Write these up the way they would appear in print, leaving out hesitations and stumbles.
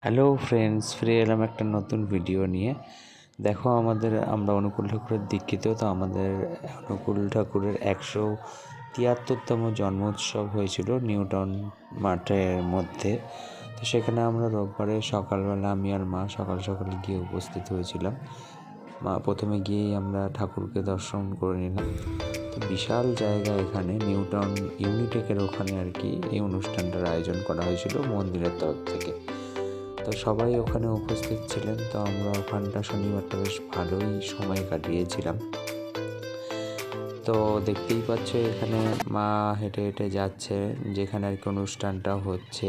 Hello friends, ফিরে এলাম একটা নতুন ভিডিও নিয়ে। দেখো, আমরা অনুকূল ঠাকুরের দীক্ষিত। তো আমাদের অনুকূল ঠাকুরের 173তম জন্মোৎসব হয়েছিল নিউ টাউন মাঠের মধ্যে। তো সেখানে আমরা রোববারে সকালবেলা আমি আর মা সকাল সকাল গিয়ে উপস্থিত হয়েছিলাম। প্রথমে গিয়েই আমরা ঠাকুরকে দর্শন করে নিলাম। তো বিশাল জায়গা, এখানে নিউ টাউন ইউনিটেকের ওখানে আর কি এই অনুষ্ঠানটার আয়োজন করা হয়েছিল মন্দিরের তরফ থেকে। তো সবাই ওখানে উপস্থিত ছিলেন। তো আমরা ওখানটা শনিবারটা বেশ ভালোই সময় কাটিয়েছিলাম। তো দেখতেই পাচ্ছ এখানে মা হেঁটে হেঁটে যাচ্ছে যেখানে আর কি অনুষ্ঠানটা হচ্ছে।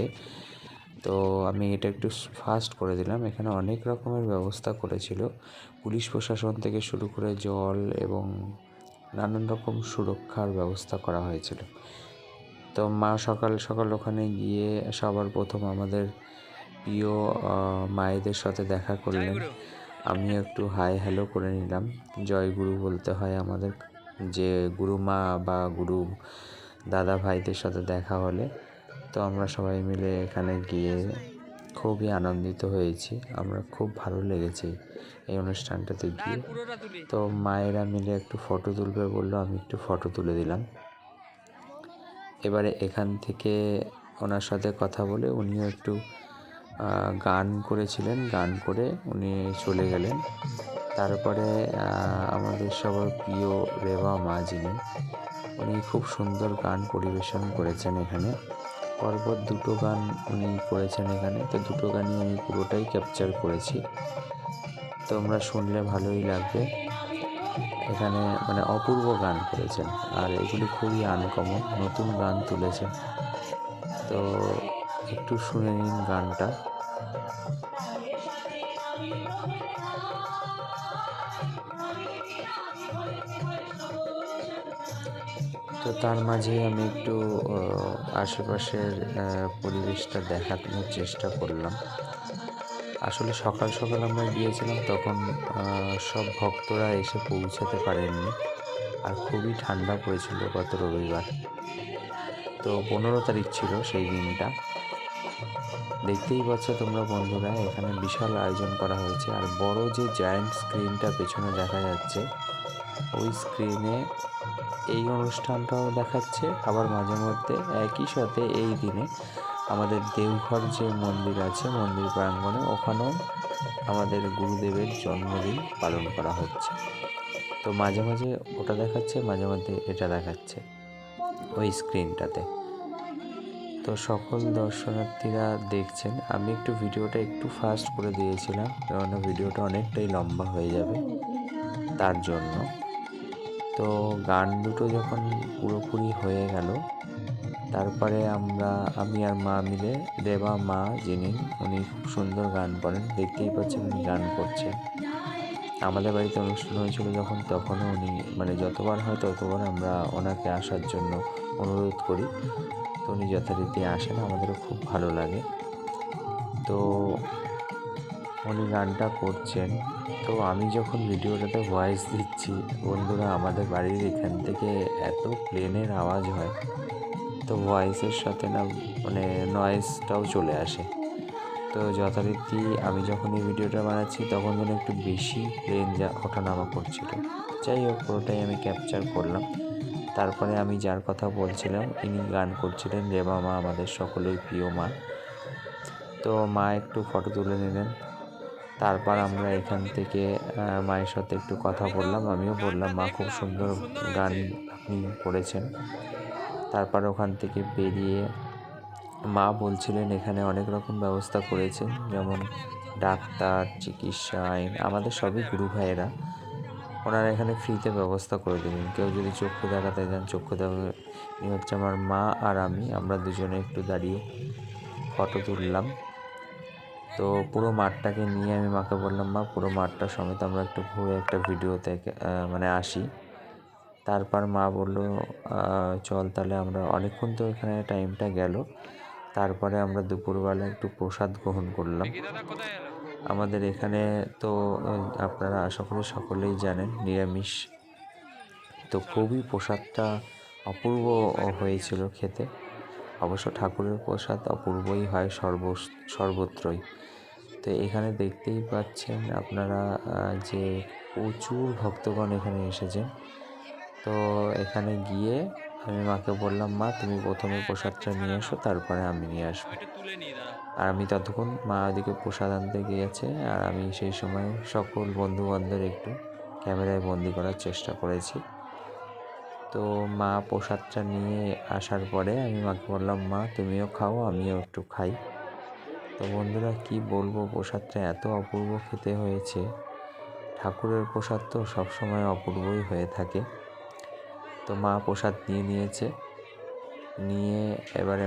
তো আমি এটা একটু ফাস্ট করে দিলাম। এখানে অনেক রকমের ব্যবস্থা করেছিল পুলিশ প্রশাসন থেকে শুরু করে জল এবং নানান রকম সুরক্ষার ব্যবস্থা করা হয়েছিল। তো মা সকাল সকাল ওখানে গিয়ে সবার প্রথম আমাদের প্রিয় মায়েদের সাথে দেখা করলেন। আমি একটু হাই হ্যালো করে নিলাম। জয় গুরু বলতে হয় আমাদের, যে গুরু মা বা গুরু দাদা ভাইদের সাথে দেখা হলে। তো আমরা সবাই মিলে এখানে গিয়ে খুবই আনন্দিত হয়েছি। আমরা খুব ভালো লেগেছে এই অনুষ্ঠানটাতে গিয়ে। তো মায়েরা মিলে একটু ফটো তুলবে বললো, আমি একটু ফটো তুলে দিলাম। এবারে এখান থেকে ওনার সাথে কথা বলে উনিও একটু গান করেছিলেন, গান করে উনি চলে গেলেন। তারপরে আমাদের সবার প্রিয় রেবা মা, যিনি উনি খুব সুন্দর গান পরিবেশন করেছেন এখানে। পরপর দুটো গান উনি করেছেন এখানে। তো দুটো গানই আমি পুরোটাই ক্যাপচার করেছি, তোমরা শুনলে ভালোই লাগবে। এখানে মানে অপূর্ব গান করেছেন, আর এগুলি খুবই আনকমন, নতুন গান তুলেছেন। তো একটু শুনে নিন গানটা। তো তার মাঝে আমি একটু আশেপাশের পরিবেশটা দেখানোর চেষ্টা করলাম। আসলে সকাল সকাল আমরা গিয়েছিলাম, তখন সব ভক্তরা এসে পৌঁছাতে পারেননি, আর খুবই ঠান্ডা পড়েছিল গত রবিবার। তো 15 তারিখ ছিল সেই দিনটা। দেখতেই পাচ্ছ তোমরা বন্ধুরা, এখানে বিশাল আয়োজন করা হয়েছে। আর বড় যে জায়ান্ট স্ক্রিনটা পেছনে দেখা যাচ্ছে, ওই স্ক্রিনে এই অনুষ্ঠানটাও দেখাচ্ছে। আবার মাঝে মধ্যে একই সাথে এই দিনে আমাদের দেওঘর যে মন্দির আছে, মন্দির প্রাঙ্গণে, ওখানেও আমাদের গুরুদেবের জন্মদিন পালন করা হচ্ছে। তো মাঝে মাঝে ওটা দেখাচ্ছে, মাঝে মধ্যে এটা দেখাচ্ছে ওই স্ক্রিনটাতে। তো সকল দর্শনার্থীরা দেখছেন। আমি একটু ভিডিওটা একটু ফাস্ট করে দিয়েছিলাম, কেননা ভিডিওটা অনেকটাই লম্বা হয়ে যাবে তার জন্য। তো গান দুটো যখন পুরোপুরি হয়ে গেল, তারপরে আমি আর মা মিলে, রেবা মা যিনি, উনি খুব সুন্দর গান করেন, দেখতেই পাচ্ছেন উনি গান করছেন। আমাদের বাড়িতে অনুষ্ঠান হয়েছিল যখন, তখনও উনি মানে যতবার হয় ততবার আমরা ওনাকে আসার জন্য অনুরোধ করি। তো উনি যথারীতি আসেন, আমাদেরও খুব ভালো লাগে। তো উনি গানটা করছেন। তো আমি যখন ভিডিওটাতে ভয়েস দিচ্ছি, বন্ধুরা আমাদের বাড়ির এখান থেকে এত প্লেনের আওয়াজ হয়, তো ভয়েসের সাথে না মানে নয়েজটাও চলে আসে। তো যথারীতি আমি যখন এই ভিডিওটা বানাচ্ছি, তখন যেন একটু বেশি প্লেন ওঠানামা করছিল। যাই হোক, পুরোটাই আমি ক্যাপচার করলাম। তারপরে আমি যার কথা বলছিলাম, ইনি গান করছিলেন, রেবা মা, আমাদের সকলের প্রিয় মা। তো মা একটু ফটো তুলে নিলেন। তারপর আমরা এখান থেকে মায়ের সাথে একটু কথা বললাম, আমিও বললাম মা খুব সুন্দর গান আপনি করেছেন। তারপর ওখান থেকে বেরিয়ে মা বলছিলেন এখানে অনেক রকম ব্যবস্থা করেছেন, যেমন ডাক্তার, চিকিৎসা, আইন, আমাদের সবই গুরু ভাইয়েরা, ওনারা এখানে ফ্রিতে ব্যবস্থা করে দেবেন। কেউ যদি চক্ষু দেখাতে যান, চক্ষু দেখাতে হচ্ছে আমার মা আর আমরা দুজনে একটু দাঁড়িয়ে ফটো তুললাম। তো পুরো মাঠটাকে নিয়ে আমি মাকে বললাম, মা পুরো মাঠটা সমেত আমরা একটু ঘুরে একটা ভিডিওতে মানে আসি। তারপর মা বলল চল তাহলে, আমরা অনেকক্ষণ তো এখানে টাইমটা গেল। তারপরে আমরা দুপুরবেলা একটু প্রসাদ গ্রহণ করলাম। আমাদের এখানে তো আপনারা আশা করি সকলেই জানেন নিরামিষ। তো খুবই প্রসাদটা অপূর্ব হয়েছিল খেতে। অবশ্য ঠাকুরের প্রসাদ অপূর্বই হয় সর্বত্রই। তো এখানে দেখতেই পাচ্ছেন আপনারা যে প্রচুর ভক্তগণ এখানে এসেছেন। তো এখানে গিয়ে আমি মাকে বললাম, মা তুমি প্রথমে প্রসাদটা নিয়ে এসো, তারপরে আমি নিয়ে আসবো। আর আমি ততক্ষণ মা ওদিকে প্রসাদ আনতে গিয়েছে, আর আমি সেই সময় সকল বন্ধুবান্ধব একটু ক্যামেরায় বন্দি করার চেষ্টা করেছি। তো মা প্রসাদটা নিয়ে আসার পরে আমি মাকে বললাম, মা তুমিও খাও, আমিও একটু খাই। তো বন্ধুরা কি বলবো, প্রসাদটা এত অপূর্ব খেতে হয়েছে। ঠাকুরের প্রসাদ তো সবসময় অপূর্বই হয়ে থাকে। তো মা প্রসাদ নিয়েছে, নিয়ে এবারে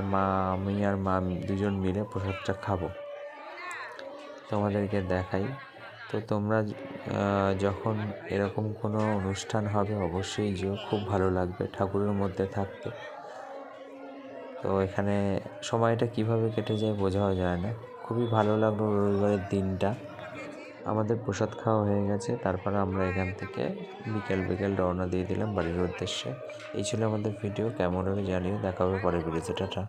আমি আর মা দুজন মিলে প্রসাদটা খাবো, তোমাদেরকে দেখাই। তো তোমরা যখন এরকম কোনো অনুষ্ঠান হবে অবশ্যই যেও, খুব ভালো লাগবে ঠাকুরের মধ্যে থাকতে। তো এখানে সময়টা কিভাবে কেটে যায় বোঝাও যায় না। খুবই ভালো লাগলো রবিবারের দিনটা। আমাদের প্রসাদ খাওয়া হয়ে গেছে, তারপরে আমরা এখান থেকে বিকেল রওনা দিয়ে দিলাম বাড়ির উদ্দেশ্যে। এই ছিল আমাদের ভিডিও, কেমন হবে জানিও। দেখা হবে পরের ভিডিওতে। টাটা।